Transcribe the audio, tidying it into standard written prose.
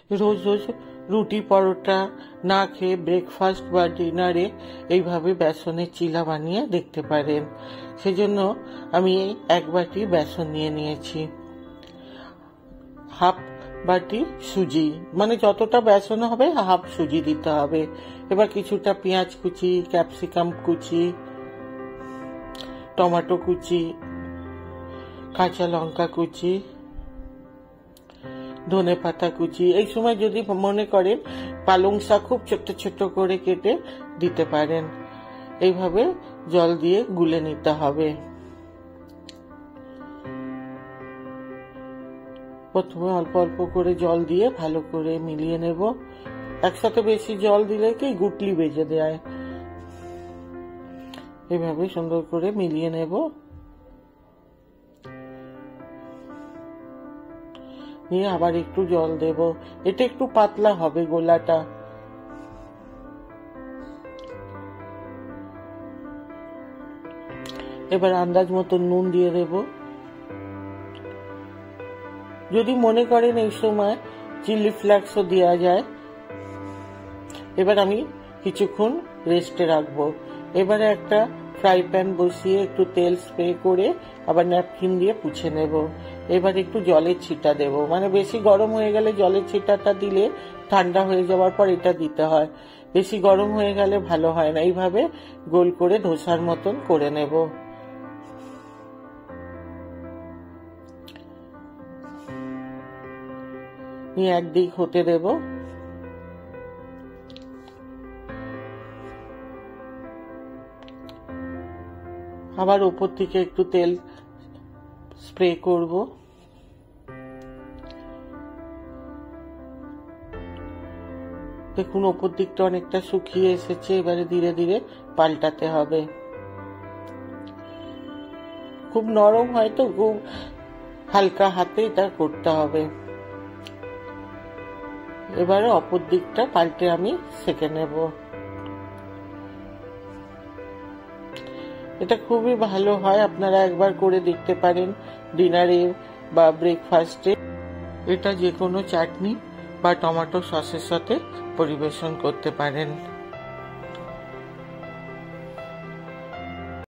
রোজ রোজ রুটি পরোটা না খেয়ে ব্রেকফাস্ট বা ডিনারে এইভাবে বেসনের চিলা বানিয়ে দেখতে পারেন। সেজন্য আমি এক বাটি বেসন নিয়ে নিয়েছি, হাফ বাটি সুজি, মানে যতটা বেসন হবে হাফ সুজি দিতে হবে। এবার কিছুটা পেঁয়াজ কুচি, ক্যাপসিকাম কুচি, টমেটো কুচি, কাঁচা লঙ্কা কুচি, ধনে পাতা কুচি। এই সময় যদি মনে করেন পালং শাক খুব ছোট্ট ছোট্ট করে কেটে দিতে পারেন। এইভাবে জল দিয়ে গুলে নিতে হবে। প্রথমে অল্প অল্প করে জল দিয়ে ভালো করে মিলিয়ে নেব। একসাথে বেশি জল দিলে কি গুটলি বেজে দেয়। এভাবে সুন্দর করে মিলিয়ে নেব। নিয়ে আবার একটু জল দেব। এটা একটু পাতলা হবে গোলাটা। এবার আন্দাজ মতো নুন দিয়ে দেব। যদি মনে করেন এই সময় চিলি ফ্লেক্সও দেওয়া যায়। এবার আমি কিছুক্ষণ রেস্টে রাখবো। এবারে একটা ফ্রাই প্যান বসিয়ে একটু তেল স্প্রে করে আবার ন্যাপকিন দিয়ে পুছে নেব। এবার একটু জলের ছিটা দেব, মানে বেশি গরম হয়ে গেলে জলের ছিটাটা দিলে ঠান্ডা হয়ে যাওয়ার পর এটা দিতে হয়। বেশি গরম হয়ে গেলে ভালো হয় না। এইভাবে গোল করে ধোসার মতন করে নেব। নিয়ে একদিক হতে দেব। আবার উপর থেকে একটু তেল স্প্রে করব। দেখুন উপর দিকটা অনেকটা শুকিয়ে এসেছে। এবারে ধীরে ধীরে পাল্টাতে হবে। খুব নরম হয় তো, খুব হালকা হাতে এটা করতে হবে। এবারে অপর দিকটা পাল্টে আমি সেঁকে নেব। এটা খুবই ভালো হয়, আপনারা একবার করে দেখতে পারেন ডিনারে বা ব্রেকফাস্টে। এটা যে কোনো চাটনি বা টমেটো সসের সাথে পরিবেশন করতে পারেন।